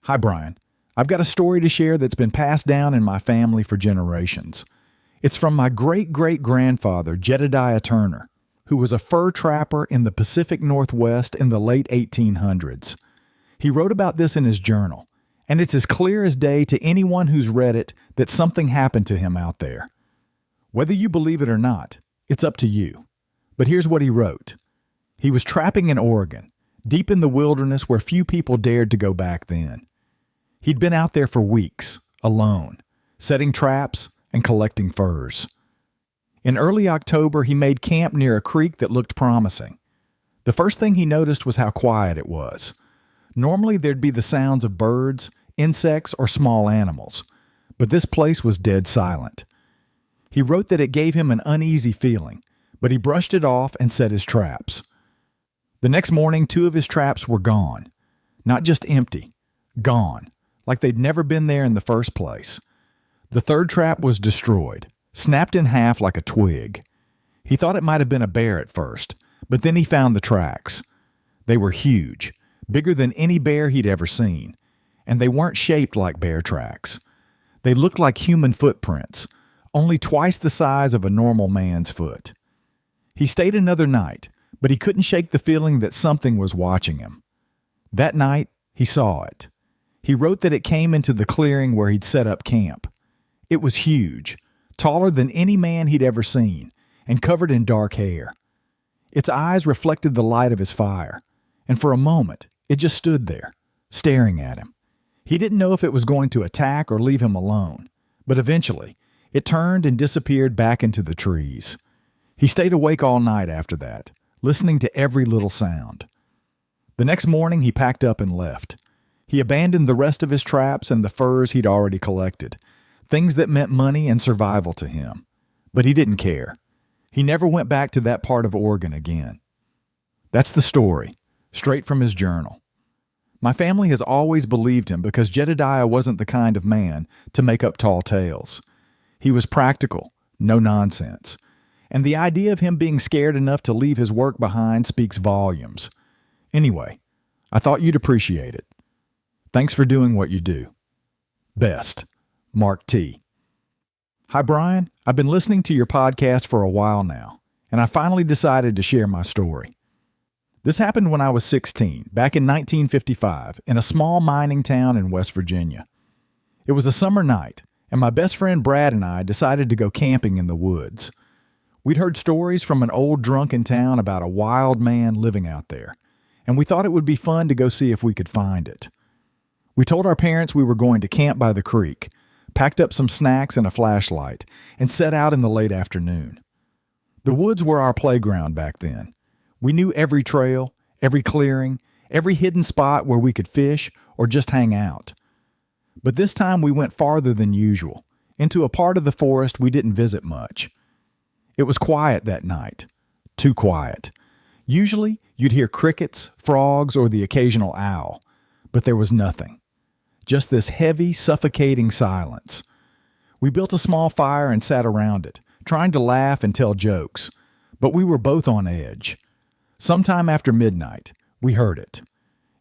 Hi, Brian. I've got a story to share that's been passed down in my family for generations. It's from my great-great-grandfather, Jedediah Turner, who was a fur trapper in the Pacific Northwest in the late 1800s. He wrote about this in his journal, and it's as clear as day to anyone who's read it that something happened to him out there. Whether you believe it or not, it's up to you. But here's what he wrote. He was trapping in Oregon, deep in the wilderness where few people dared to go back then. He'd been out there for weeks, alone, setting traps and collecting furs. In early October, he made camp near a creek that looked promising. The first thing he noticed was how quiet it was. Normally, there'd be the sounds of birds, insects, or small animals, but this place was dead silent. He wrote that it gave him an uneasy feeling, but he brushed it off and set his traps. The next morning, 2 of his traps were gone. Not just empty, gone, like they'd never been there in the first place. The 3rd trap was destroyed, snapped in half like a twig. He thought it might have been a bear at first, but then he found the tracks. They were huge, bigger than any bear he'd ever seen, and they weren't shaped like bear tracks. They looked like human footprints, only twice the size of a normal man's foot. He stayed another night, but he couldn't shake the feeling that something was watching him. That night, he saw it. He wrote that it came into the clearing where he'd set up camp. It was huge, taller than any man he'd ever seen, and covered in dark hair. Its eyes reflected the light of his fire, and for a moment, it just stood there, staring at him. He didn't know if it was going to attack or leave him alone, but eventually, it turned and disappeared back into the trees. He stayed awake all night after that, listening to every little sound. The next morning, he packed up and left. He abandoned the rest of his traps and the furs he'd already collected, things that meant money and survival to him. But he didn't care. He never went back to that part of Oregon again. That's the story, straight from his journal. My family has always believed him because Jedediah wasn't the kind of man to make up tall tales. He was practical, no nonsense. And the idea of him being scared enough to leave his work behind speaks volumes. Anyway, I thought you'd appreciate it. Thanks for doing what you do. Best, Mark T. Hi, Brian. I've been listening to your podcast for a while now, and I finally decided to share my story. This happened when I was 16, back in 1955, in a small mining town in West Virginia. It was a summer night, and my best friend Brad and I decided to go camping in the woods. We'd heard stories from an old drunk in town about a wild man living out there, and we thought it would be fun to go see if we could find it. We told our parents we were going to camp by the creek, packed up some snacks and a flashlight, and set out in the late afternoon. The woods were our playground back then. We knew every trail, every clearing, every hidden spot where we could fish or just hang out. But this time we went farther than usual, into a part of the forest we didn't visit much. It was quiet that night. Too quiet. Usually, you'd hear crickets, frogs, or the occasional owl, but there was nothing. Just this heavy, suffocating silence. We built a small fire and sat around it, trying to laugh and tell jokes, but we were both on edge. Sometime after midnight, we heard it.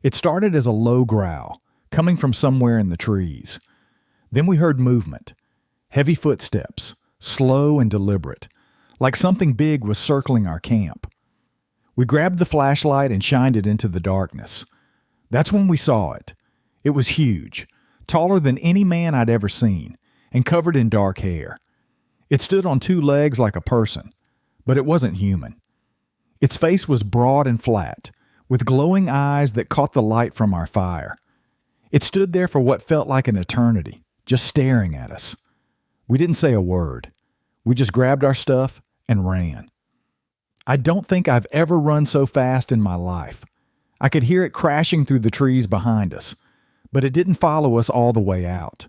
It started as a low growl, coming from somewhere in the trees. Then we heard movement. Heavy footsteps, slow and deliberate, like something big was circling our camp. We grabbed the flashlight and shined it into the darkness. That's when we saw it. It was huge, taller than any man I'd ever seen, and covered in dark hair. It stood on 2 legs like a person, but it wasn't human. Its face was broad and flat, with glowing eyes that caught the light from our fire. It stood there for what felt like an eternity, just staring at us. We didn't say a word. We just grabbed our stuff and ran. I don't think I've ever run so fast in my life. I could hear it crashing through the trees behind us, but it didn't follow us all the way out.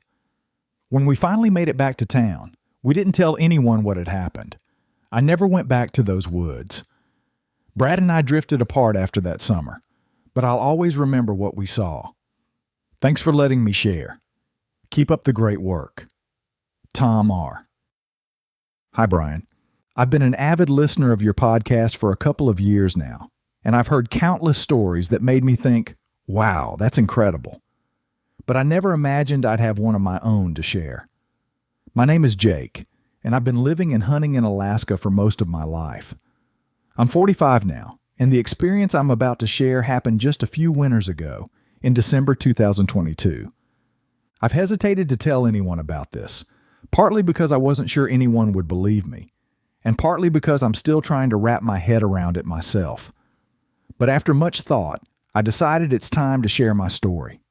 When we finally made it back to town, we didn't tell anyone what had happened. I never went back to those woods. Brad and I drifted apart after that summer, but I'll always remember what we saw. Thanks for letting me share. Keep up the great work. Tom R. Hi, Brian. I've been an avid listener of your podcast for a couple of years now, and I've heard countless stories that made me think, wow, that's incredible. but I never imagined I'd have one of my own to share. My name is Jake, and I've been living and hunting in Alaska for most of my life. I'm 45 now, and the experience I'm about to share happened just a few winters ago, in December 2022. I've hesitated to tell anyone about this, partly because I wasn't sure anyone would believe me, and partly because I'm still trying to wrap my head around it myself. But after much thought, I decided it's time to share my story.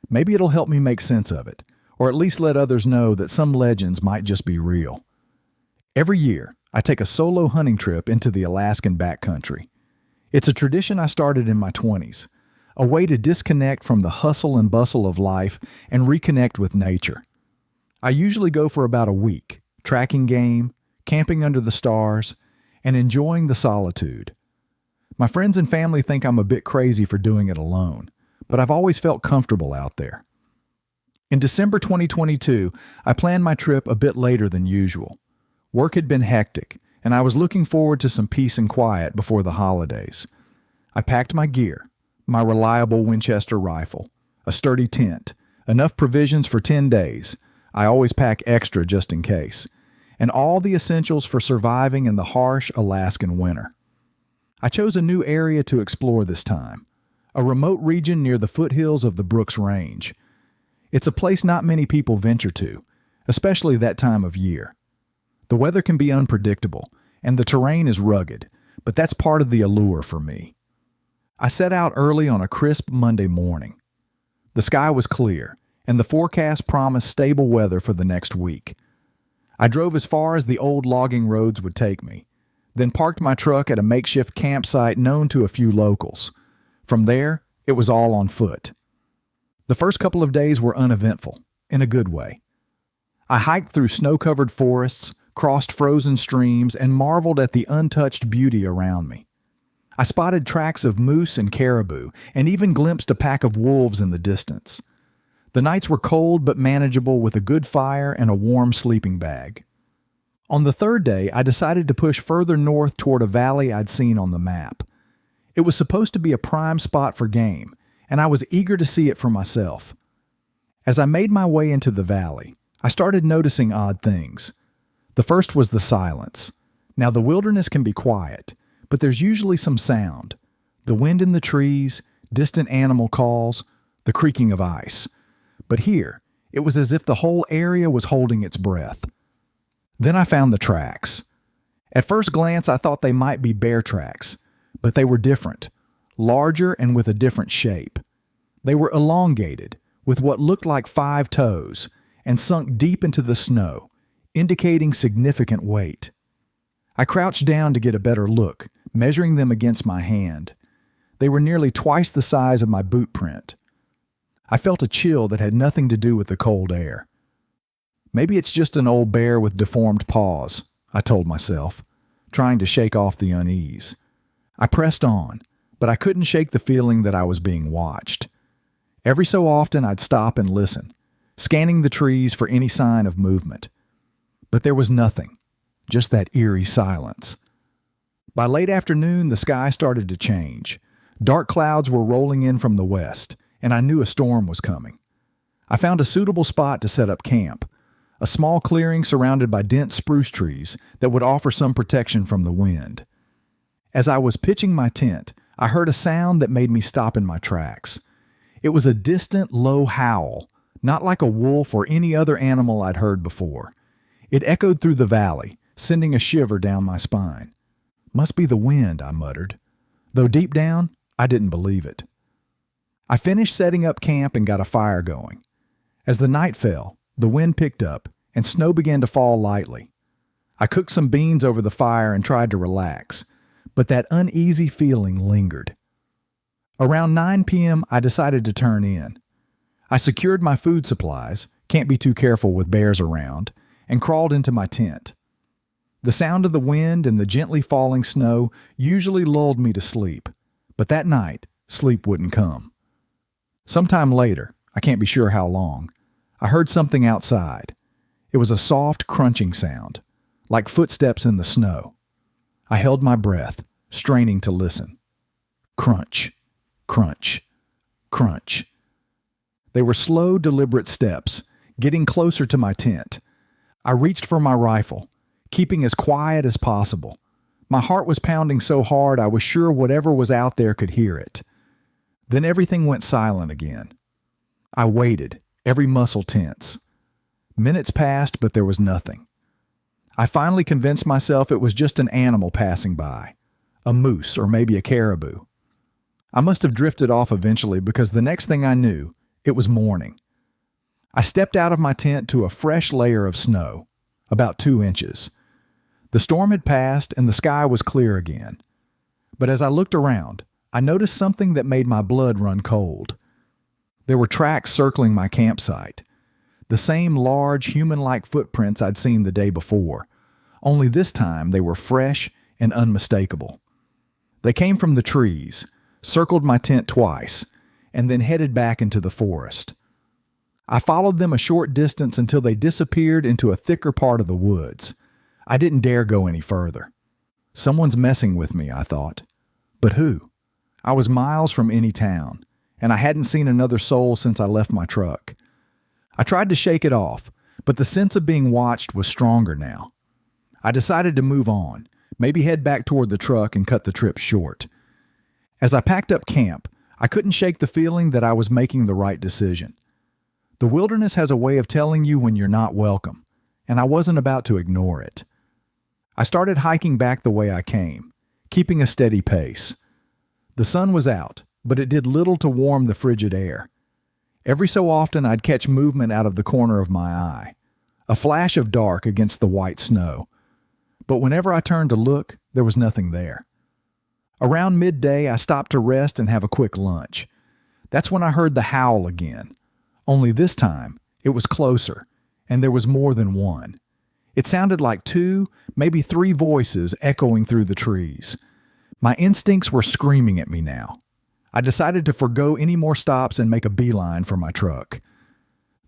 Maybe it'll help me make sense of it, or at least let others know that some legends might just be real. Every year, I take a solo hunting trip into the Alaskan backcountry. It's a tradition I started in my 20s, a way to disconnect from the hustle and bustle of life and reconnect with nature. I usually go for about a week, tracking game, camping under the stars, and enjoying the solitude. My friends and family think I'm a bit crazy for doing it alone, but I've always felt comfortable out there. In December 2022, I planned my trip a bit later than usual. Work had been hectic, and I was looking forward to some peace and quiet before the holidays. I packed my gear, my reliable Winchester rifle, a sturdy tent, enough provisions for 10 days. I always pack extra just in case, and all the essentials for surviving in the harsh Alaskan winter. I chose a new area to explore this time, a remote region near the foothills of the Brooks Range. It's a place not many people venture to, especially that time of year. The weather can be unpredictable, and the terrain is rugged, but that's part of the allure for me. I set out early on a crisp Monday morning. The sky was clear, and the forecast promised stable weather for the next week. I drove as far as the old logging roads would take me, then parked my truck at a makeshift campsite known to a few locals. From there, it was all on foot. The first couple of days were uneventful, in a good way. I hiked through snow-covered forests, crossed frozen streams, and marveled at the untouched beauty around me. I spotted tracks of moose and caribou, and even glimpsed a pack of wolves in the distance. The nights were cold but manageable with a good fire and a warm sleeping bag. On the third day, I decided to push further north toward a valley I'd seen on the map. It was supposed to be a prime spot for game, and I was eager to see it for myself. As I made my way into the valley, I started noticing odd things. The first was the silence. Now, the wilderness can be quiet, but there's usually some sound. The wind in the trees, distant animal calls, the creaking of ice. But here, it was as if the whole area was holding its breath. Then I found the tracks. At first glance, I thought they might be bear tracks, but they were different, larger and with a different shape. They were elongated, with what looked like 5 toes, and sunk deep into the snow, indicating significant weight. I crouched down to get a better look, measuring them against my hand. They were nearly twice the size of my boot print. I felt a chill that had nothing to do with the cold air. Maybe it's just an old bear with deformed paws, I told myself, trying to shake off the unease. I pressed on, but I couldn't shake the feeling that I was being watched. Every so often I'd stop and listen, scanning the trees for any sign of movement. But there was nothing, just that eerie silence. By late afternoon, the sky started to change. Dark clouds were rolling in from the west, and I knew a storm was coming. I found a suitable spot to set up camp, a small clearing surrounded by dense spruce trees that would offer some protection from the wind. As I was pitching my tent, I heard a sound that made me stop in my tracks. It was a distant, low howl, not like a wolf or any other animal I'd heard before. It echoed through the valley, sending a shiver down my spine. Must be the wind, I muttered, though deep down, I didn't believe it. I finished setting up camp and got a fire going. As the night fell, the wind picked up, and snow began to fall lightly. I cooked some beans over the fire and tried to relax, but that uneasy feeling lingered. Around 9 p.m., I decided to turn in. I secured my food supplies, can't be too careful with bears around, and crawled into my tent. The sound of the wind and the gently falling snow usually lulled me to sleep, but that night, sleep wouldn't come. Sometime later, I can't be sure how long, I heard something outside. It was a soft, crunching sound, like footsteps in the snow. I held my breath, straining to listen. Crunch, crunch, crunch. They were slow, deliberate steps, getting closer to my tent. I reached for my rifle, keeping as quiet as possible. My heart was pounding so hard I was sure whatever was out there could hear it. Then everything went silent again. I waited, every muscle tense. Minutes passed, but there was nothing. I finally convinced myself it was just an animal passing by, a moose or maybe a caribou. I must have drifted off eventually because the next thing I knew, it was morning. I stepped out of my tent to a fresh layer of snow, about 2 inches. The storm had passed and the sky was clear again. But as I looked around, I noticed something that made my blood run cold. There were tracks circling my campsite. The same large, human-like footprints I'd seen the day before, only this time they were fresh and unmistakable. They came from the trees, circled my tent twice, and then headed back into the forest. I followed them a short distance until they disappeared into a thicker part of the woods. I didn't dare go any further. Someone's messing with me, I thought. But who? I was miles from any town, and I hadn't seen another soul since I left my truck. I tried to shake it off, but the sense of being watched was stronger now. I decided to move on, maybe head back toward the truck and cut the trip short. As I packed up camp, I couldn't shake the feeling that I was making the right decision. The wilderness has a way of telling you when you're not welcome, and I wasn't about to ignore it. I started hiking back the way I came, keeping a steady pace. The sun was out, but it did little to warm the frigid air. Every so often I'd catch movement out of the corner of my eye, a flash of dark against the white snow. But whenever I turned to look, there was nothing there. Around midday, I stopped to rest and have a quick lunch. That's when I heard the howl again. Only this time, it was closer, and there was more than one. It sounded like 2, maybe 3 voices echoing through the trees. My instincts were screaming at me now. I decided to forgo any more stops and make a beeline for my truck.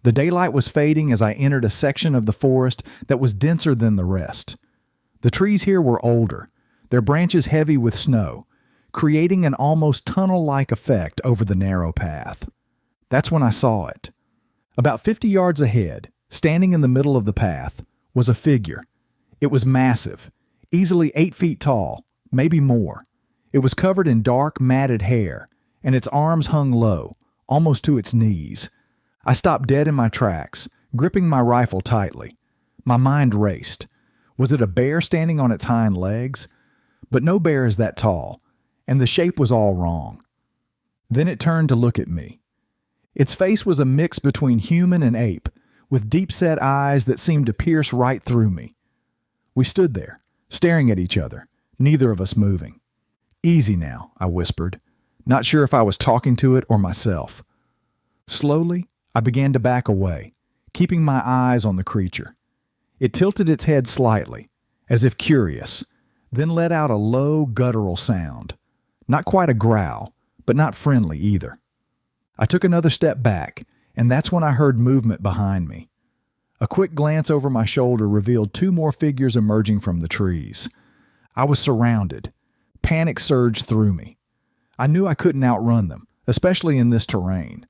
The daylight was fading as I entered a section of the forest that was denser than the rest. The trees here were older, their branches heavy with snow, creating an almost tunnel-like effect over the narrow path. That's when I saw it. About 50 yards ahead, standing in the middle of the path, was a figure. It was massive, easily 8 feet tall, maybe more. It was covered in dark, matted hair, and its arms hung low, almost to its knees. I stopped dead in my tracks, gripping my rifle tightly. My mind raced. Was it a bear standing on its hind legs? But no bear is that tall, and the shape was all wrong. Then it turned to look at me. Its face was a mix between human and ape, with deep-set eyes that seemed to pierce right through me. We stood there, staring at each other, neither of us moving. "Easy now," I whispered, not sure if I was talking to it or myself. Slowly, I began to back away, keeping my eyes on the creature. It tilted its head slightly, as if curious, then let out a low, guttural sound. Not quite a growl, but not friendly either. I took another step back, and that's when I heard movement behind me. A quick glance over my shoulder revealed 2 more figures emerging from the trees. I was surrounded. Panic surged through me. I knew I couldn't outrun them, especially in this terrain.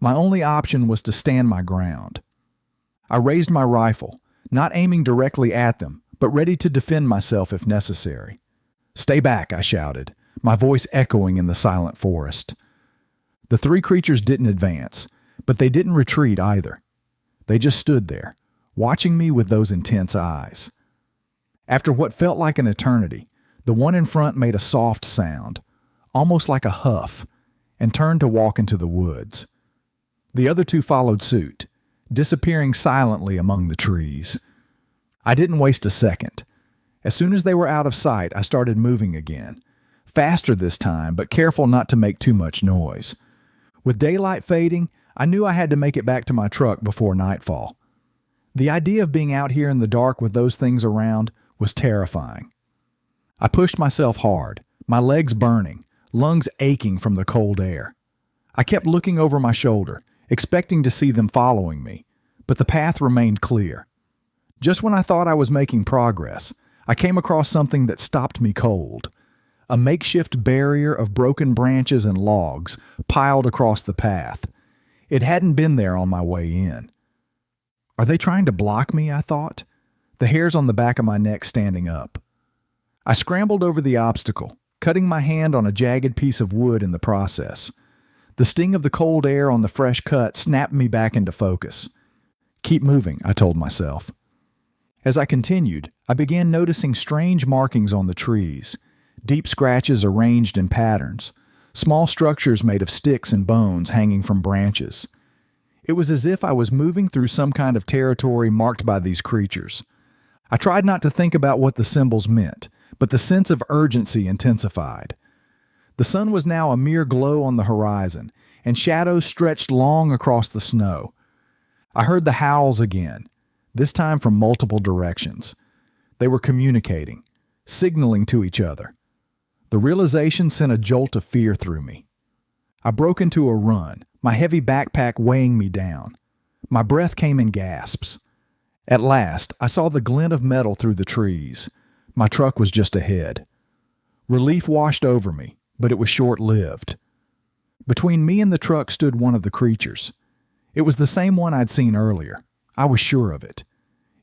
My only option was to stand my ground. I raised my rifle, not aiming directly at them, but ready to defend myself if necessary. "Stay back," I shouted, my voice echoing in the silent forest. The 3 creatures didn't advance, but they didn't retreat either. They just stood there, watching me with those intense eyes. After what felt like an eternity, the one in front made a soft sound, almost like a huff, and turned to walk into the woods. The other 2 followed suit, disappearing silently among the trees. I didn't waste a second. As soon as they were out of sight, I started moving again. Faster this time, but careful not to make too much noise. With daylight fading, I knew I had to make it back to my truck before nightfall. The idea of being out here in the dark with those things around was terrifying. I pushed myself hard, my legs burning, lungs aching from the cold air. I kept looking over my shoulder, expecting to see them following me, but the path remained clear. Just when I thought I was making progress, I came across something that stopped me cold. A makeshift barrier of broken branches and logs piled across the path. It hadn't been there on my way in. Are they trying to block me, I thought, the hairs on the back of my neck standing up. I scrambled over the obstacle, cutting my hand on a jagged piece of wood in the process. The sting of the cold air on the fresh cut snapped me back into focus. Keep moving, I told myself. As I continued, I began noticing strange markings on the trees, deep scratches arranged in patterns, small structures made of sticks and bones hanging from branches. It was as if I was moving through some kind of territory marked by these creatures. I tried not to think about what the symbols meant, but the sense of urgency intensified. The sun was now a mere glow on the horizon, and shadows stretched long across the snow. I heard the howls again, this time from multiple directions. They were communicating, signaling to each other. The realization sent a jolt of fear through me. I broke into a run, my heavy backpack weighing me down. My breath came in gasps. At last, I saw the glint of metal through the trees. My truck was just ahead. Relief washed over me, but it was short-lived. Between me and the truck stood one of the creatures. It was the same one I'd seen earlier. I was sure of it.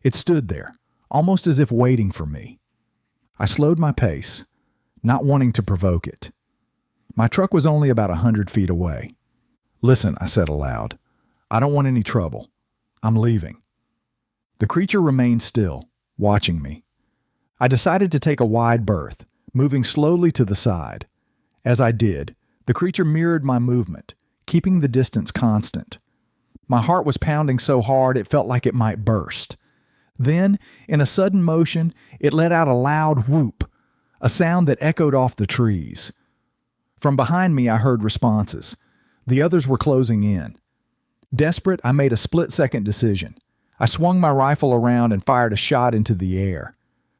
It stood there, almost as if waiting for me. I slowed my pace, not wanting to provoke it. My truck was only about 100 feet away. "Listen," I said aloud. "I don't want any trouble. I'm leaving." The creature remained still, watching me. I decided to take a wide berth, moving slowly to the side. As I did, the creature mirrored my movement, keeping the distance constant. My heart was pounding so hard it felt like it might burst. Then, in a sudden motion, it let out a loud whoop, a sound that echoed off the trees. From behind me, I heard responses. The others were closing in. Desperate, I made a split-second decision. I swung my rifle around and fired a shot into the air.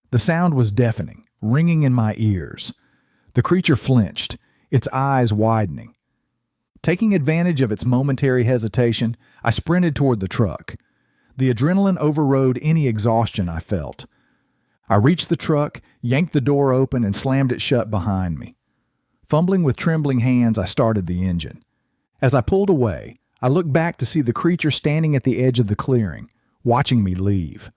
The sound was deafening, ringing in my ears. The creature flinched, its eyes widening. Taking advantage of its momentary hesitation, I sprinted toward the truck. The adrenaline overrode any exhaustion I felt. I reached the truck, yanked the door open, and slammed it shut behind me. Fumbling with trembling hands, I started the engine. As I pulled away, I looked back to see the creature standing at the edge of the clearing, watching me leave.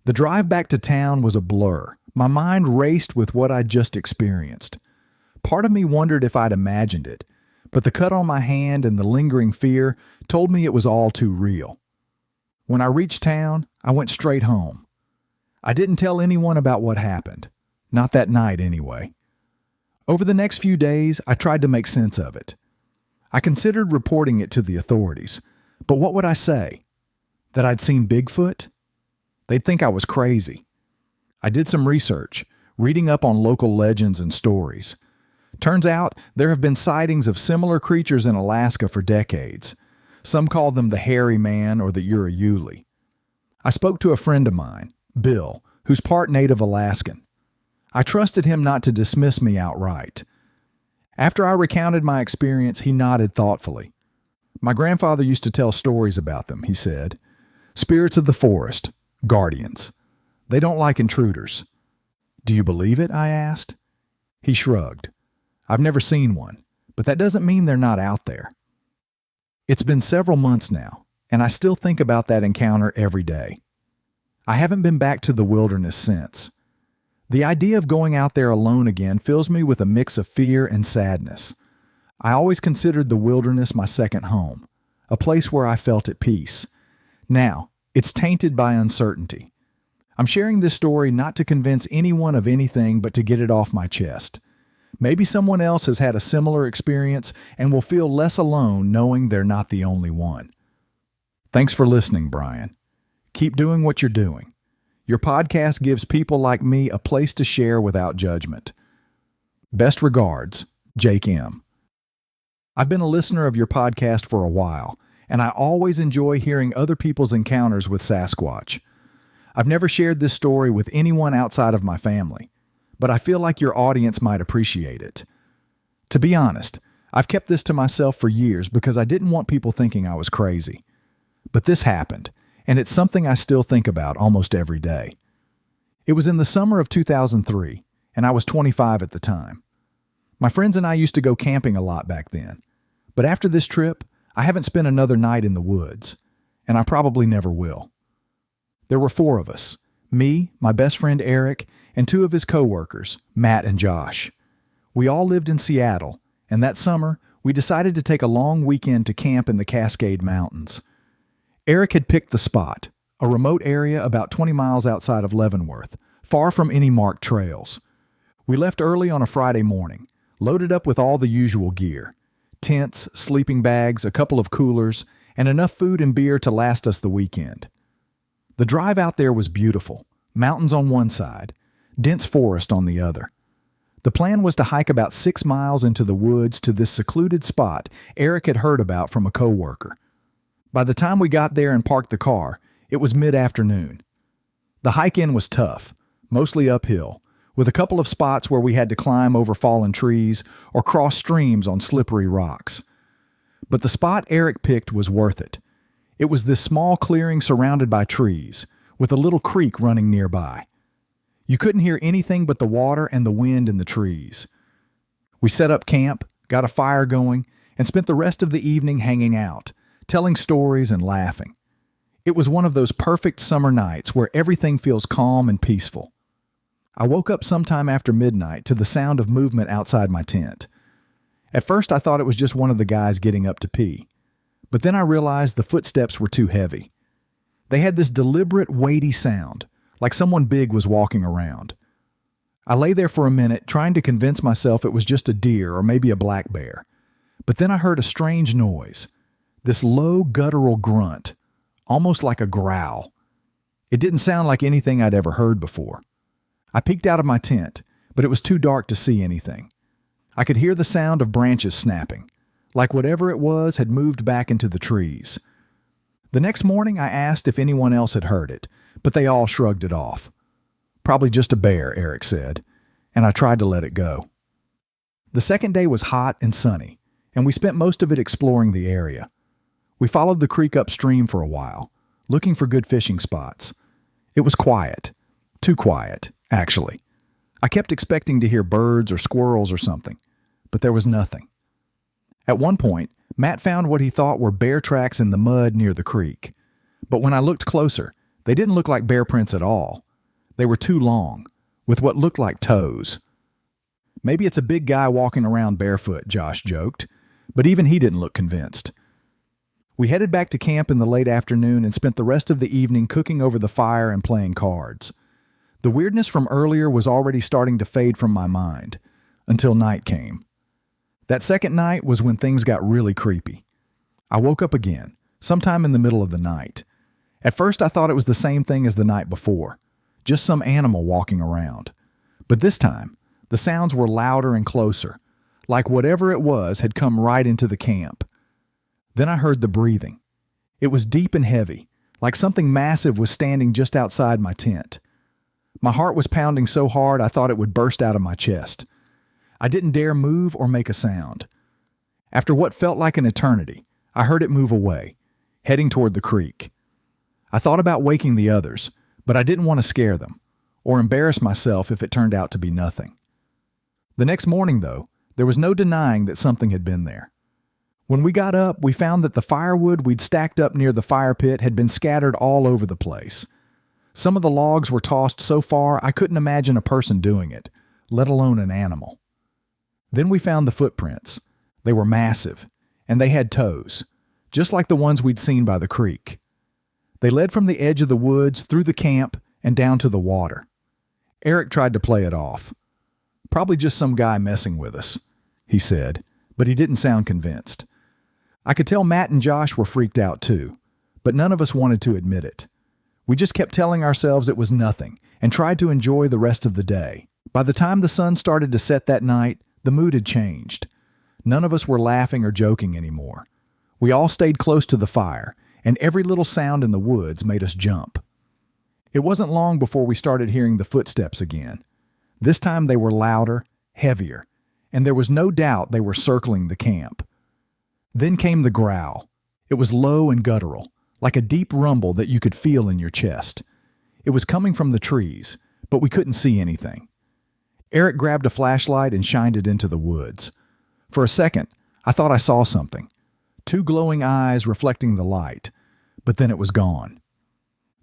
The drive back to town was a blur. My mind raced with what I'd just experienced. Part of me wondered if I'd imagined it, but the cut on my hand and the lingering fear told me it was all too real. When I reached town, I went straight home. I didn't tell anyone about what happened. Not that night, anyway. Over the next few days, I tried to make sense of it. I considered reporting it to the authorities, but what would I say? That I'd seen Bigfoot? They'd think I was crazy. I did some research, reading up on local legends and stories. Turns out there have been sightings of similar creatures in Alaska for decades. Some call them the hairy man or the eerie. I spoke to a friend of mine, Bill, who's part native Alaskan. I trusted him not to dismiss me outright. After I recounted my experience, he nodded thoughtfully. My grandfather used to tell stories about them, he said. Spirits of the forest, guardians. They don't like intruders. Do you believe it? I asked. He shrugged. I've never seen one, but that doesn't mean they're not out there. It's been several months now, and I still think about that encounter every day. I haven't been back to the wilderness since. The idea of going out there alone again fills me with a mix of fear and sadness. I always considered the wilderness my second home, a place where I felt at peace. Now, it's tainted by uncertainty. I'm sharing this story not to convince anyone of anything, but to get it off my chest. Maybe someone else has had a similar experience and will feel less alone knowing they're not the only one. Thanks for listening, Brian. Keep doing what you're doing. Your podcast gives people like me a place to share without judgment. Best regards, Jake M. I've been a listener of your podcast for a while, and I always enjoy hearing other people's encounters with Sasquatch. I've never shared this story with anyone outside of my family, but I feel like your audience might appreciate it. To be honest, I've kept this to myself for years because I didn't want people thinking I was crazy. But this happened, and it's something I still think about almost every day. It was in the summer of 2003, and I was 25 at the time. My friends and I used to go camping a lot back then, but after this trip, I haven't spent another night in the woods, and I probably never will. There were 4 of us, me, my best friend Eric, and 2 of his coworkers, Matt and Josh. We all lived in Seattle, and that summer, we decided to take a long weekend to camp in the Cascade Mountains. Eric had picked the spot, a remote area about 20 miles outside of Leavenworth, far from any marked trails. We left early on a Friday morning, loaded up with all the usual gear: tents, sleeping bags, a couple of coolers, and enough food and beer to last us the weekend. The drive out there was beautiful, mountains on one side, dense forest on the other. The plan was to hike about 6 miles into the woods to this secluded spot Eric had heard about from a coworker. By the time we got there and parked the car, it was mid-afternoon. The hike in was tough, mostly uphill, with a couple of spots where we had to climb over fallen trees or cross streams on slippery rocks. But the spot Eric picked was worth it. It was this small clearing surrounded by trees, with a little creek running nearby. You couldn't hear anything but the water and the wind in the trees. We set up camp, got a fire going, and spent the rest of the evening hanging out, telling stories and laughing. It was one of those perfect summer nights where everything feels calm and peaceful. I woke up sometime after midnight to the sound of movement outside my tent. At first I thought it was just one of the guys getting up to pee, but then I realized the footsteps were too heavy. They had this deliberate, weighty sound, like someone big was walking around. I lay there for a minute trying to convince myself it was just a deer or maybe a black bear, but then I heard a strange noise, this low guttural grunt, almost like a growl. It didn't sound like anything I'd ever heard before. I peeked out of my tent, but it was too dark to see anything. I could hear the sound of branches snapping, like whatever it was had moved back into the trees. The next morning I asked if anyone else had heard it, but they all shrugged it off. Probably just a bear, Eric said, and I tried to let it go. The second day was hot and sunny, and we spent most of it exploring the area. We followed the creek upstream for a while, looking for good fishing spots. It was quiet. Too quiet, actually. I kept expecting to hear birds or squirrels or something, but there was nothing. At one point, Matt found what he thought were bear tracks in the mud near the creek. But when I looked closer, they didn't look like bear prints at all. They were too long, with what looked like toes. Maybe it's a big guy walking around barefoot, Josh joked, but even he didn't look convinced. We headed back to camp in the late afternoon and spent the rest of the evening cooking over the fire and playing cards. The weirdness from earlier was already starting to fade from my mind, until night came. That second night was when things got really creepy. I woke up again, sometime in the middle of the night. At first I thought it was the same thing as the night before, just some animal walking around. But this time, the sounds were louder and closer, like whatever it was had come right into the camp. Then I heard the breathing. It was deep and heavy, like something massive was standing just outside my tent. My heart was pounding so hard I thought it would burst out of my chest. I didn't dare move or make a sound. After what felt like an eternity, I heard it move away, heading toward the creek. I thought about waking the others, but I didn't want to scare them, or embarrass myself if it turned out to be nothing. The next morning, though, there was no denying that something had been there. When we got up, we found that the firewood we'd stacked up near the fire pit had been scattered all over the place. Some of the logs were tossed so far I couldn't imagine a person doing it, let alone an animal. Then we found the footprints. They were massive, and they had toes, just like the ones we'd seen by the creek. They led from the edge of the woods through the camp and down to the water. Eric tried to play it off. Probably just some guy messing with us, he said, but he didn't sound convinced. I could tell Matt and Josh were freaked out too, but none of us wanted to admit it. We just kept telling ourselves it was nothing and tried to enjoy the rest of the day. By the time the sun started to set that night, the mood had changed. None of us were laughing or joking anymore. We all stayed close to the fire, and every little sound in the woods made us jump. It wasn't long before we started hearing the footsteps again. This time they were louder, heavier, and there was no doubt they were circling the camp. Then came the growl. It was low and guttural, like a deep rumble that you could feel in your chest. It was coming from the trees, but we couldn't see anything. Eric grabbed a flashlight and shined it into the woods. For a second, I thought I saw something. two glowing eyes reflecting the light, but then it was gone.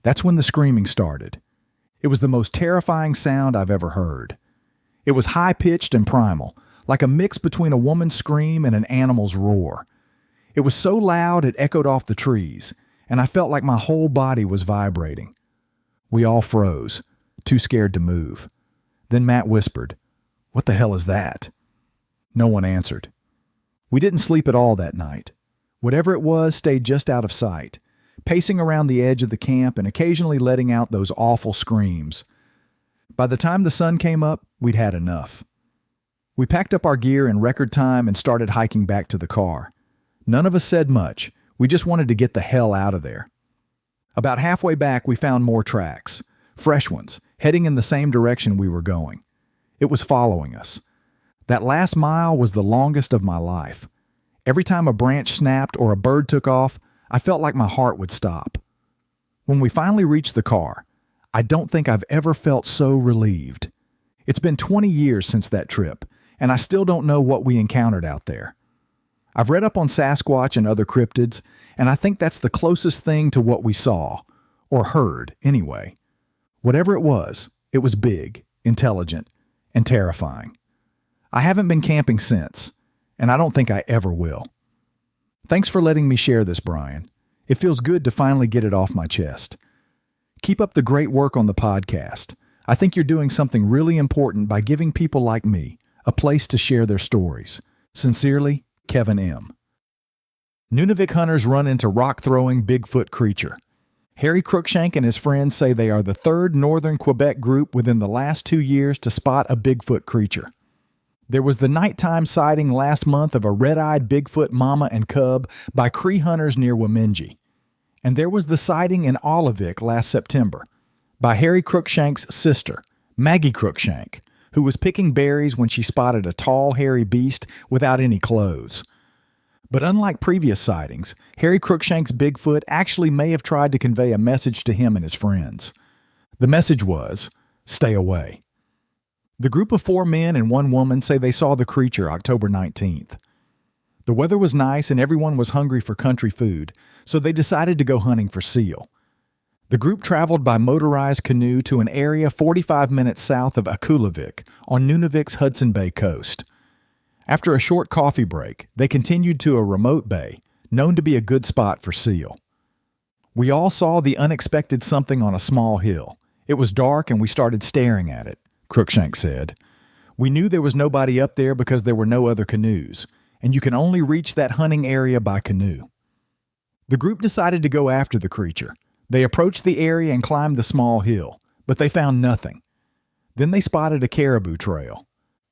That's when the screaming started. It was the most terrifying sound I've ever heard. It was high-pitched and primal, like a mix between a woman's scream and an animal's roar. It was so loud it echoed off the trees, and I felt like my whole body was vibrating. We all froze, too scared to move. Then Matt whispered, "What the hell is that?" No one answered. We didn't sleep at all that night. Whatever it was stayed just out of sight, pacing around the edge of the camp and occasionally letting out those awful screams. By the time the sun came up, we'd had enough. We packed up our gear in record time and started hiking back to the car. None of us said much. We just wanted to get the hell out of there. About halfway back, we found more tracks, fresh ones, heading in the same direction we were going. It was following us. That last mile was the longest of my life. Every time a branch snapped or a bird took off, I felt like my heart would stop. When we finally reached the car, I don't think I've ever felt so relieved. It's been 20 years since that trip, and I still don't know what we encountered out there. I've read up on Sasquatch and other cryptids, and I think that's the closest thing to what we saw, or heard anyway. Whatever it was big, intelligent, and terrifying. I haven't been camping since, and I don't think I ever will. Thanks for letting me share this, Brian. It feels good to finally get it off my chest. Keep up the great work on the podcast. I think you're doing something really important by giving people like me a place to share their stories. Sincerely, Kevin M. Nunavik hunters run into rock-throwing Bigfoot creature. Harry Cruikshank and his friends say they are the third northern Quebec group within the last 2 years to spot a Bigfoot creature. There was the nighttime sighting last month of a red-eyed Bigfoot mama and cub by Cree hunters near Wamenge. And there was the sighting in Olivik last September by Harry Cruikshank's sister, Maggie Cruikshank, who was picking berries when she spotted a tall, hairy beast without any clothes. But unlike previous sightings, Harry Cruikshank's Bigfoot actually may have tried to convey a message to him and his friends. The message was, "Stay away." The group of 4 men and 1 woman say they saw the creature October 19th. The weather was nice and everyone was hungry for country food, so they decided to go hunting for seal. The group traveled by motorized canoe to an area 45 minutes south of Akulavik on Nunavik's Hudson Bay coast. After a short coffee break, they continued to a remote bay, known to be a good spot for seal. We all saw the unexpected something on a small hill. It was dark and we started staring at it, Cruikshank said. We knew there was nobody up there because there were no other canoes, and you can only reach that hunting area by canoe. The group decided to go after the creature. They approached the area and climbed the small hill, but they found nothing. Then they spotted a caribou trail.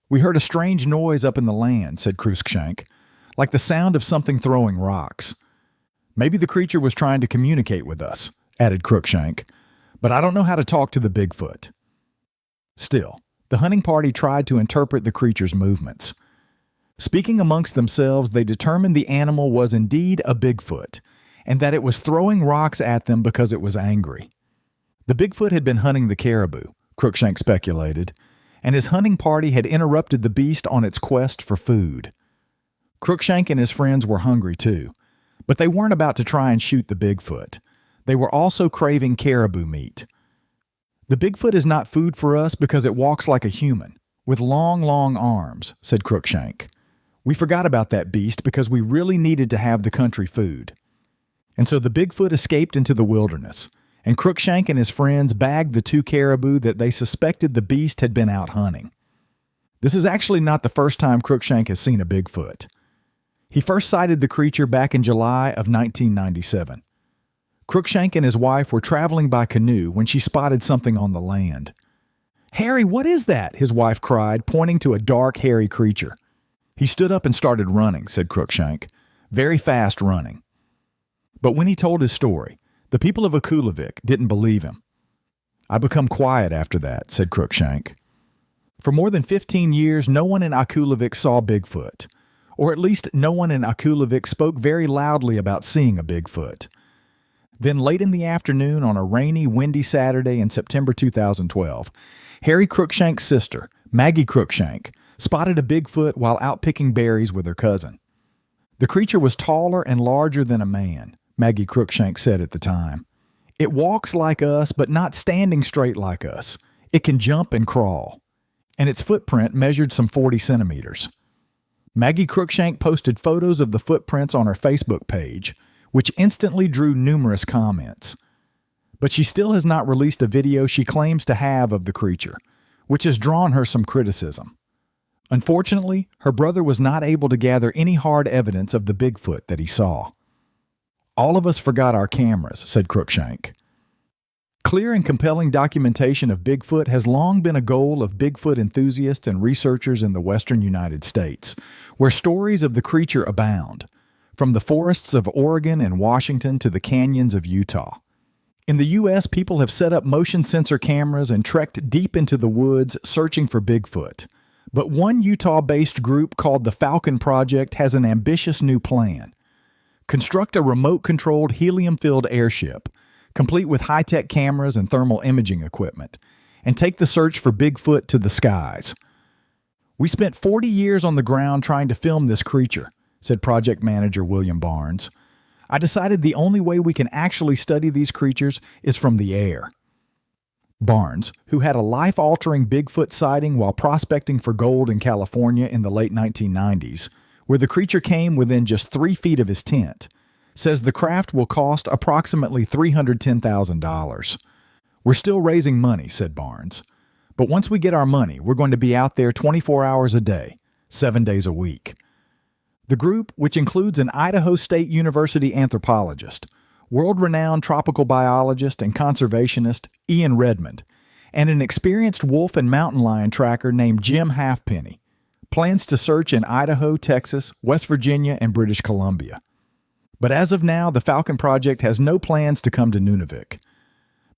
"We heard a strange noise up in the land," said Cruikshank, "like the sound of something throwing rocks. Maybe the creature was trying to communicate with us," added Cruikshank, "but I don't know how to talk to the Bigfoot." Still, the hunting party tried to interpret the creature's movements. Speaking amongst themselves, they determined the animal was indeed a Bigfoot, and that it was throwing rocks at them because it was angry. The Bigfoot had been hunting the caribou, Cruikshank speculated, and his hunting party had interrupted the beast on its quest for food. Cruikshank and his friends were hungry too, but they weren't about to try and shoot the Bigfoot. They were also craving caribou meat. "The Bigfoot is not food for us because it walks like a human, with long, long arms," said Cruikshank. "We forgot about that beast because we really needed to have the country food." And so the Bigfoot escaped into the wilderness, and Cruikshank and his friends bagged the 2 caribou that they suspected the beast had been out hunting. This is actually not the first time Cruikshank has seen a Bigfoot. He first sighted the creature back in July of 1997. Cruikshank and his wife were traveling by canoe when she spotted something on the land. "Harry, what is that?" his wife cried, pointing to a dark, hairy creature. "He stood up and started running," said Cruikshank. "Very fast running." But when he told his story, the people of Akulavik didn't believe him. "I become quiet after that," said Cruikshank. For more than 15 years, no one in Akulavik saw Bigfoot, or at least no one in Akulavik spoke very loudly about seeing a Bigfoot. Then late in the afternoon on a rainy, windy Saturday in September 2012, Harry Cruikshank's sister, Maggie Cruikshank, spotted a Bigfoot while out picking berries with her cousin. The creature was taller and larger than a man, Maggie Cruikshank said at the time. It walks like us, but not standing straight like us. It can jump and crawl. And its footprint measured some 40 centimeters. Maggie Cruikshank posted photos of the footprints on her Facebook page, which instantly drew numerous comments. But she still has not released a video she claims to have of the creature, which has drawn her some criticism. Unfortunately, her brother was not able to gather any hard evidence of the Bigfoot that he saw. All of us forgot our cameras, said Cruikshank. Clear and compelling documentation of Bigfoot has long been a goal of Bigfoot enthusiasts and researchers in the western United States, where stories of the creature abound, from the forests of Oregon and Washington to the canyons of Utah. In the U.S., people have set up motion sensor cameras and trekked deep into the woods searching for Bigfoot. But one Utah-based group called the Falcon Project has an ambitious new plan. Construct a remote-controlled helium-filled airship, complete with high-tech cameras and thermal imaging equipment, and take the search for Bigfoot to the skies. We spent 40 years on the ground trying to film this creature, said project manager William Barnes. I decided the only way we can actually study these creatures is from the air. Barnes, who had a life-altering Bigfoot sighting while prospecting for gold in California in the late 1990s, where the creature came within just 3 feet of his tent, says the craft will cost approximately $310,000. We're still raising money, said Barnes. But once we get our money, we're going to be out there 24 hours a day, 7 days a week. The group, which includes an Idaho State University anthropologist, world-renowned tropical biologist and conservationist Ian Redmond, and an experienced wolf and mountain lion tracker named Jim Halfpenny, plans to search in Idaho, Texas, West Virginia, and British Columbia. But as of now, the Falcon Project has no plans to come to Nunavik.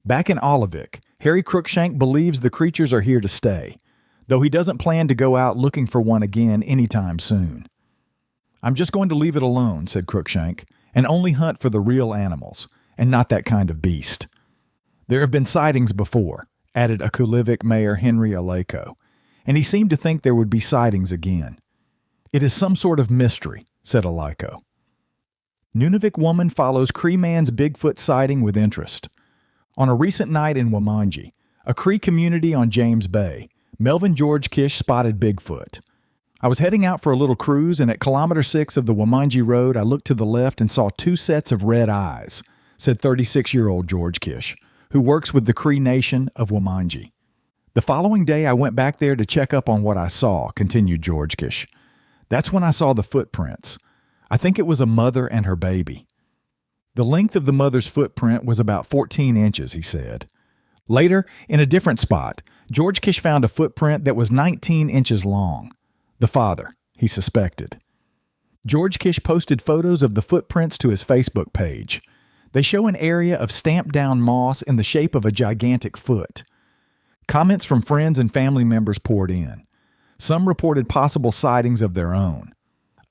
Back in Olivik, Harry Cruikshank believes the creatures are here to stay, though he doesn't plan to go out looking for one again anytime soon. I'm just going to leave it alone, said Cruikshank, and only hunt for the real animals, and not that kind of beast. There have been sightings before, added Akulivik Mayor Henry Aleko, and he seemed to think there would be sightings again. It is some sort of mystery, said Aleko. Nunavik woman follows Cree man's Bigfoot sighting with interest. On a recent night in Wamanji, a Cree community on James Bay, Melvin George Kish spotted Bigfoot. I was heading out for a little cruise, and at kilometer 6 of the Wamanji Road, I looked to the left and saw 2 sets of red eyes, said 36-year-old George Kish, who works with the Cree Nation of Wamanji. The following day, I went back there to check up on what I saw, continued George Kish. That's when I saw the footprints. I think it was a mother and her baby. The length of the mother's footprint was about 14 inches, he said. Later, in a different spot, George Kish found a footprint that was 19 inches long. The father, he suspected. George Kish posted photos of the footprints to his Facebook page. They show an area of stamped-down moss in the shape of a gigantic foot. Comments from friends and family members poured in. Some reported possible sightings of their own.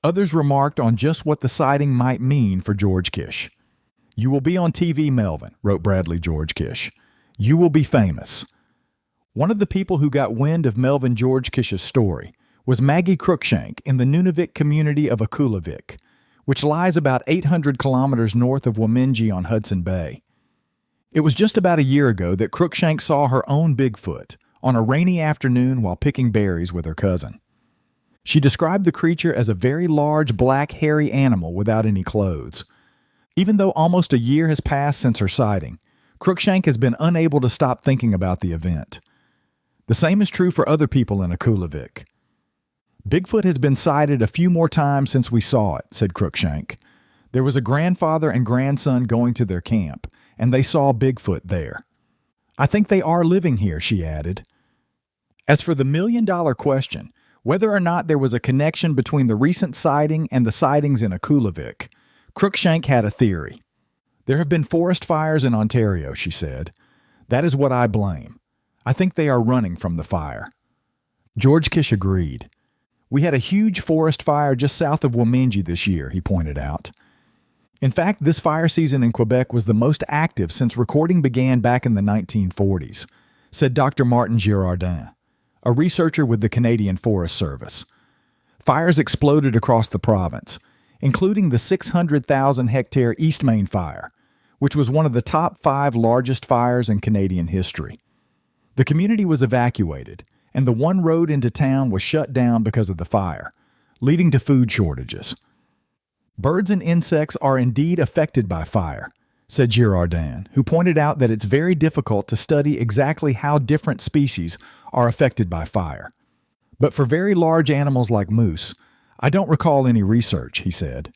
Others remarked on just what the sighting might mean for George Kish. You will be on TV, Melvin, wrote Bradley George Kish. You will be famous. One of the people who got wind of Melvin George Kish's story was Maggie Cruikshank in the Nunavik community of Akulivik, which lies about 800 kilometers north of Wamanji on Hudson Bay. It was just about a year ago that Cruikshank saw her own Bigfoot on a rainy afternoon while picking berries with her cousin. She described the creature as a very large, black, hairy animal without any clothes. Even though almost a year has passed since her sighting, Cruikshank has been unable to stop thinking about the event. The same is true for other people in Akulivik. Bigfoot has been sighted a few more times since we saw it, said Cruikshank. There was a grandfather and grandson going to their camp, and they saw Bigfoot there. I think they are living here, she added. As for the million-dollar question, whether or not there was a connection between the recent sighting and the sightings in Akulivik, Cruikshank had a theory. There have been forest fires in Ontario, she said. That is what I blame. I think they are running from the fire. George Kish agreed. We had a huge forest fire just south of Wamanji this year, he pointed out. In fact, this fire season in Quebec was the most active since recording began back in the 1940s, said Dr. Martin Girardin, a researcher with the Canadian Forest Service. Fires exploded across the province. including the 600,000-hectare East Main Fire, which was one of the top 5 largest fires in Canadian history. The community was evacuated, and the one road into town was shut down because of the fire, leading to food shortages. Birds and insects are indeed affected by fire, said Girardin, who pointed out that it's very difficult to study exactly how different species are affected by fire. But for very large animals like moose, I don't recall any research, he said.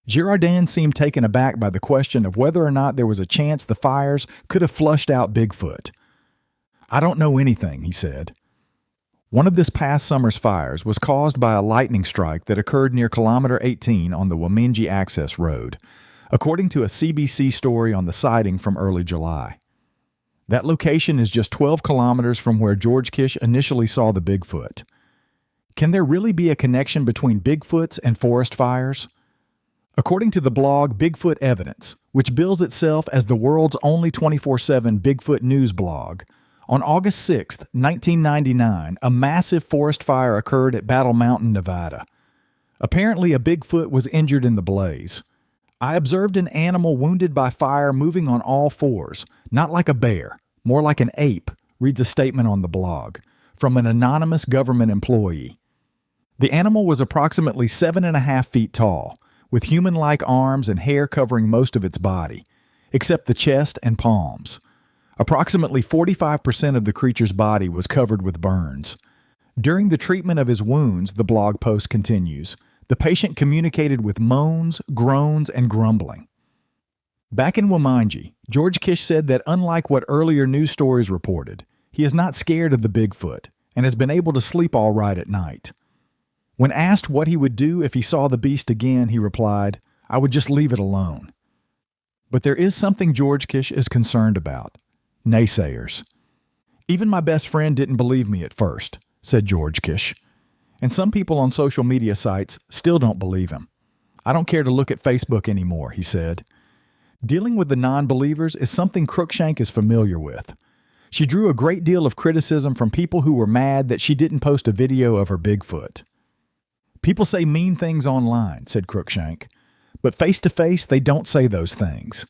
Girardin seemed taken aback by the question of whether or not there was a chance the fires could have flushed out Bigfoot. I don't know anything, he said. One of this past summer's fires was caused by a lightning strike that occurred near kilometer 18 on the Wamingji Access Road, according to a CBC story on the sighting from early July. That location is just 12 kilometers from where George Kish initially saw the Bigfoot. Can there really be a connection between Bigfoots and forest fires? According to the blog Bigfoot Evidence, which bills itself as the world's only 24/7 Bigfoot news blog, on August 6, 1999, a massive forest fire occurred at Battle Mountain, Nevada. Apparently, a Bigfoot was injured in the blaze. I observed an animal wounded by fire moving on all fours, not like a bear, more like an ape, reads a statement on the blog, from an anonymous government employee. The animal was approximately 7.5 feet tall, with human-like arms and hair covering most of its body, except the chest and palms. Approximately 45% of the creature's body was covered with burns. During the treatment of his wounds, the blog post continues, the patient communicated with moans, groans, and grumbling. Back in Wamingji, George Kish said that unlike what earlier news stories reported, he is not scared of the Bigfoot and has been able to sleep all right at night. When asked what he would do if he saw the beast again, he replied, "I would just leave it alone." But there is something George Kish is concerned about. Naysayers. Even my best friend didn't believe me at first, said George Kish. And some people on social media sites still don't believe him. I don't care to look at Facebook anymore, he said. Dealing with the non-believers is something Cruikshank is familiar with. She drew a great deal of criticism from people who were mad that she didn't post a video of her Bigfoot. People say mean things online, said Cruikshank, but face-to-face they don't say those things.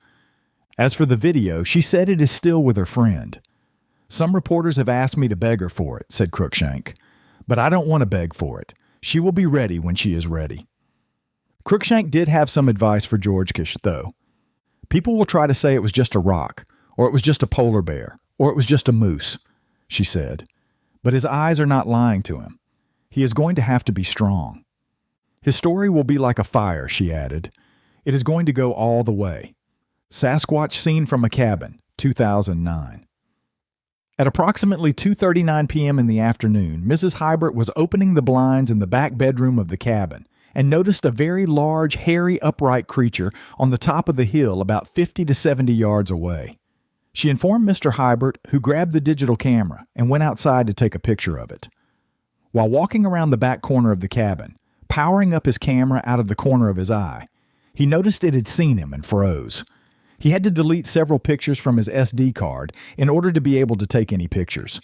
As for the video, she said it is still with her friend. Some reporters have asked me to beg her for it, said Cruikshank, but I don't want to beg for it. She will be ready when she is ready. Cruikshank did have some advice for George Kish, though. People will try to say it was just a rock, or it was just a polar bear, or it was just a moose, she said. But his eyes are not lying to him. He is going to have to be strong. His story will be like a fire, she added. It is going to go all the way. Sasquatch seen from a cabin, 2009. At approximately 2:39 p.m. in the afternoon, Mrs. Hybert was opening the blinds in the back bedroom of the cabin and noticed a very large, hairy, upright creature on the top of the hill about 50 to 70 yards away. She informed Mr. Hybert, who grabbed the digital camera and went outside to take a picture of it. While walking around the back corner of the cabin, powering up his camera out of the corner of his eye, he noticed it had seen him and froze. He had to delete several pictures from his SD card in order to be able to take any pictures.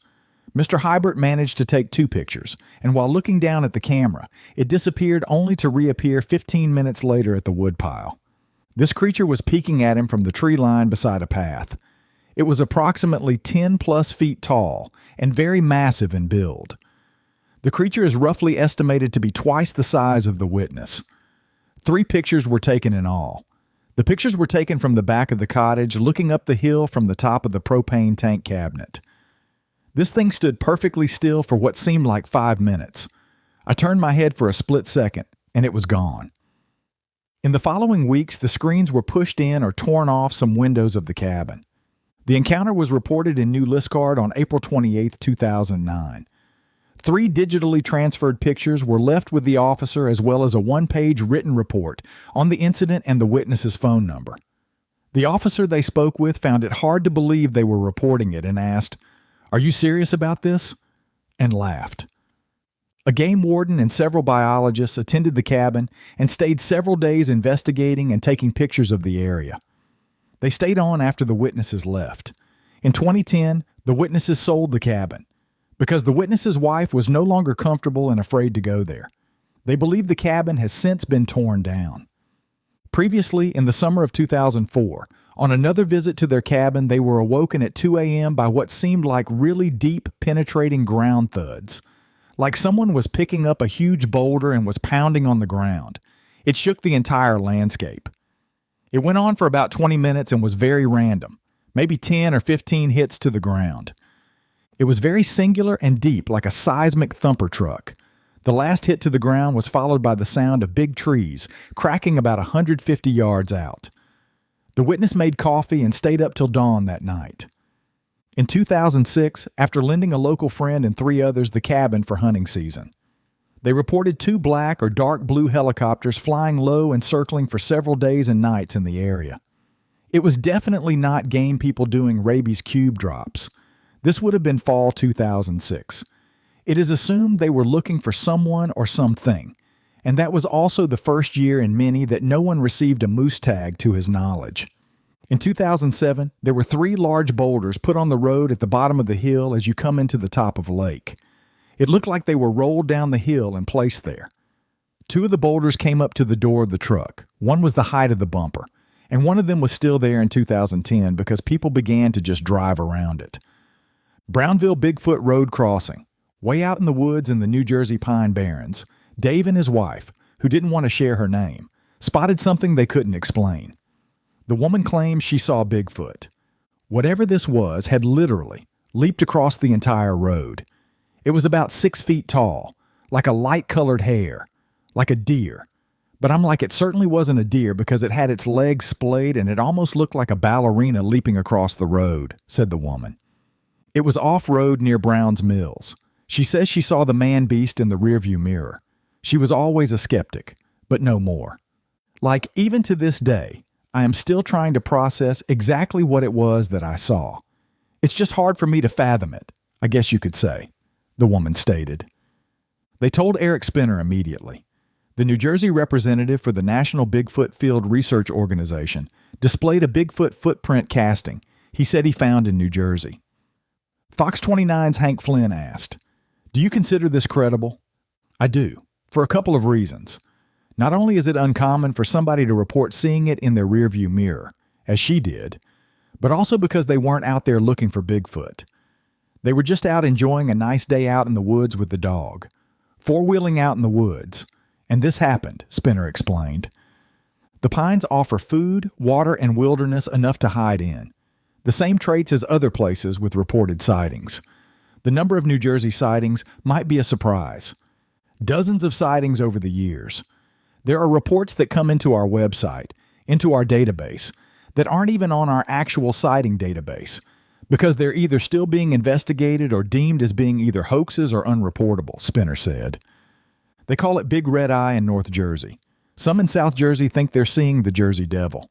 Mr. Hybert managed to take 2 pictures, and while looking down at the camera, it disappeared only to reappear 15 minutes later at the woodpile. This creature was peeking at him from the tree line beside a path. It was approximately 10+ feet tall and very massive in build. The creature is roughly estimated to be twice the size of the witness. 3 pictures were taken in all. The pictures were taken from the back of the cottage, looking up the hill from the top of the propane tank cabinet. This thing stood perfectly still for what seemed like 5 minutes. I turned my head for a split second, and it was gone. In the following weeks, the screens were pushed in or torn off some windows of the cabin. The encounter was reported in New Liscard on April 28, 2009. 3 digitally transferred pictures were left with the officer as well as a 1-page written report on the incident and the witness's phone number. The officer they spoke with found it hard to believe they were reporting it and asked, "Are you serious about this?" and laughed. A game warden and several biologists attended the cabin and stayed several days investigating and taking pictures of the area. They stayed on after the witnesses left. In 2010, the witnesses sold the cabin because the witness's wife was no longer comfortable and afraid to go there. They believe the cabin has since been torn down. Previously, in the summer of 2004, on another visit to their cabin, they were awoken at 2 a.m. by what seemed like really deep, penetrating ground thuds. Like someone was picking up a huge boulder and was pounding on the ground. It shook the entire landscape. It went on for about 20 minutes and was very random, maybe 10 or 15 hits to the ground. It was very singular and deep, like a seismic thumper truck. The last hit to the ground was followed by the sound of big trees cracking about 150 yards out. The witness made coffee and stayed up till dawn that night. In 2006, after lending a local friend and 3 others the cabin for hunting season, they reported 2 black or dark blue helicopters flying low and circling for several days and nights in the area. It was definitely not game people doing rabies cube drops. This would have been fall 2006. It is assumed they were looking for someone or something, and that was also the first year in many that no one received a moose tag to his knowledge. In 2007, there were 3 large boulders put on the road at the bottom of the hill as you come into the top of a lake. It looked like they were rolled down the hill and placed there. 2 of the boulders came up to the door of the truck. One was the height of the bumper, and one of them was still there in 2010 because people began to just drive around it. Brownville Bigfoot Road Crossing. Way out in the woods in the New Jersey Pine Barrens, Dave and his wife, who didn't want to share her name, spotted something they couldn't explain. The woman claims she saw Bigfoot. Whatever this was had literally leaped across the entire road. It was about 6 feet tall, like a light-colored hare, like a deer. But I'm like, it certainly wasn't a deer because it had its legs splayed and it almost looked like a ballerina leaping across the road, said the woman. It was off-road near Brown's Mills. She says she saw the man-beast in the rearview mirror. She was always a skeptic, but no more. Like, even to this day, I am still trying to process exactly what it was that I saw. It's just hard for me to fathom it, I guess you could say, the woman stated. They told Eric Spinner immediately. The New Jersey representative for the National Bigfoot Field Research Organization displayed a Bigfoot footprint casting he said he found in New Jersey. Fox 29's Hank Flynn asked, "Do you consider this credible?" "I do, for a couple of reasons. Not only is it uncommon for somebody to report seeing it in their rearview mirror, as she did, but also because they weren't out there looking for Bigfoot. They were just out enjoying a nice day out in the woods with the dog, four-wheeling out in the woods, and this happened," Spinner explained. The pines offer food, water, and wilderness enough to hide in. The same traits as other places with reported sightings. The number of New Jersey sightings might be a surprise. Dozens of sightings over the years. There are reports that come into our website, into our database, that aren't even on our actual sighting database, because they're either still being investigated or deemed as being either hoaxes or unreportable, Spinner said. They call it Big Red Eye in North Jersey. Some in South Jersey think they're seeing the Jersey Devil.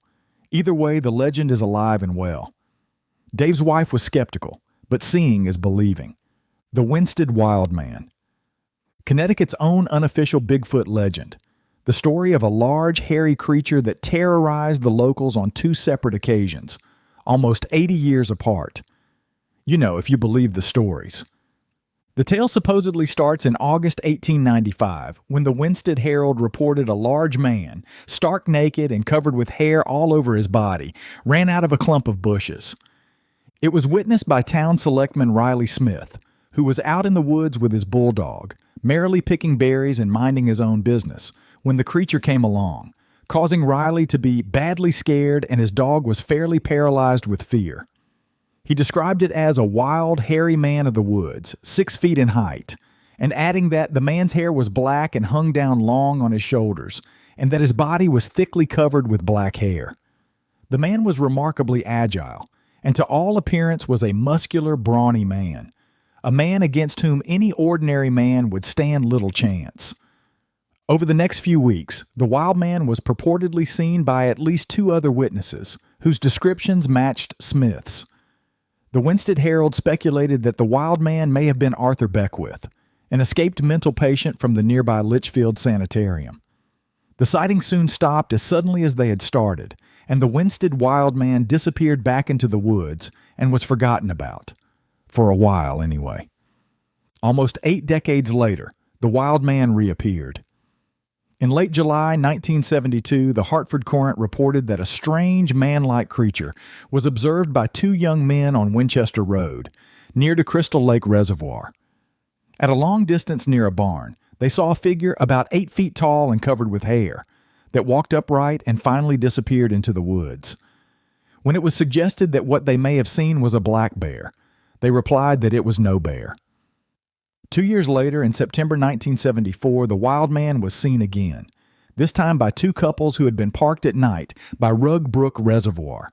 Either way, the legend is alive and well. Dave's wife was skeptical, but seeing is believing. The Winsted Wildman. Connecticut's own unofficial Bigfoot legend. The story of a large, hairy creature that terrorized the locals on 2 separate occasions, almost 80 years apart. You know, if you believe the stories. The tale supposedly starts in August 1895, when the Winsted Herald reported a large man, stark naked and covered with hair all over his body, ran out of a clump of bushes. It was witnessed by town selectman Riley Smith, who was out in the woods with his bulldog, merrily picking berries and minding his own business, when the creature came along, causing Riley to be badly scared, and his dog was fairly paralyzed with fear. He described it as a wild, hairy man of the woods, 6 feet in height, and adding that the man's hair was black and hung down long on his shoulders, and that his body was thickly covered with black hair. The man was remarkably agile, and to all appearance was a muscular, brawny man, a man against whom any ordinary man would stand little chance. Over the next few weeks, the wild man was purportedly seen by at least 2 other witnesses, whose descriptions matched Smith's. The Winsted Herald speculated that the wild man may have been Arthur Beckwith, an escaped mental patient from the nearby Litchfield Sanitarium. The sightings soon stopped as suddenly as they had started, and the Winsted wild man disappeared back into the woods and was forgotten about. For a while, anyway. Almost 8 decades later, the wild man reappeared. In late July 1972, the Hartford Courant reported that a strange man-like creature was observed by two young men on Winchester Road, near to Crystal Lake Reservoir. At a long distance near a barn, they saw a figure about 8 feet tall and covered with hair that walked upright and finally disappeared into the woods. When it was suggested that what they may have seen was a black bear, they replied that it was no bear. 2 years later, in September 1974, the wild man was seen again, this time by two couples who had been parked at night by Rug Brook Reservoir.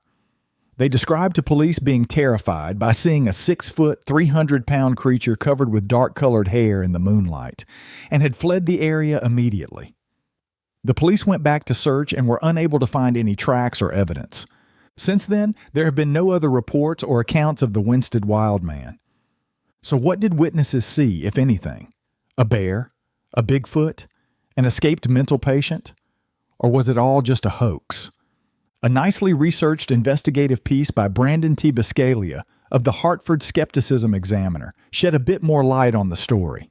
They described to police being terrified by seeing a 6-foot, 300-pound creature covered with dark-colored hair in the moonlight, and had fled the area immediately. The police went back to search and were unable to find any tracks or evidence. Since then, there have been no other reports or accounts of the Winsted Wildman. So what did witnesses see, if anything? A bear? A Bigfoot? An escaped mental patient? Or was it all just a hoax? A nicely researched investigative piece by Brandon T. Biscaglia of the Hartford Skepticism Examiner shed a bit more light on the story.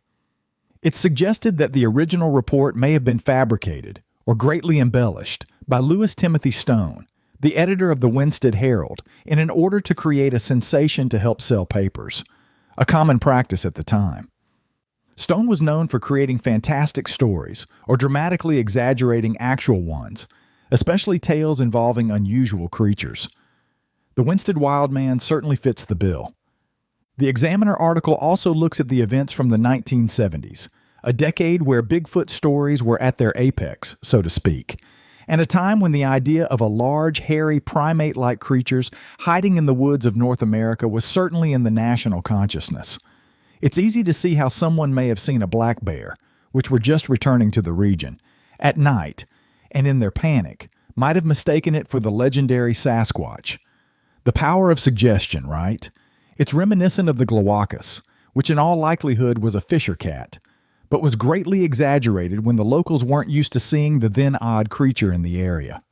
It suggested that the original report may have been fabricated or greatly embellished by Louis Timothy Stone, the editor of the Winsted Herald, in an order to create a sensation to help sell papers, a common practice at the time. Stone was known for creating fantastic stories or dramatically exaggerating actual ones, especially tales involving unusual creatures. The Winsted Wildman certainly fits the bill. The Examiner article also looks at the events from the 1970s, a decade where Bigfoot stories were at their apex, so to speak, and a time when the idea of a large, hairy, primate-like creatures hiding in the woods of North America was certainly in the national consciousness. It's easy to see how someone may have seen a black bear, which were just returning to the region, at night, and in their panic, might have mistaken it for the legendary Sasquatch. The power of suggestion, right? It's reminiscent of the Glaucus, which in all likelihood was a fisher cat, but was greatly exaggerated when the locals weren't used to seeing the then odd creature in the area.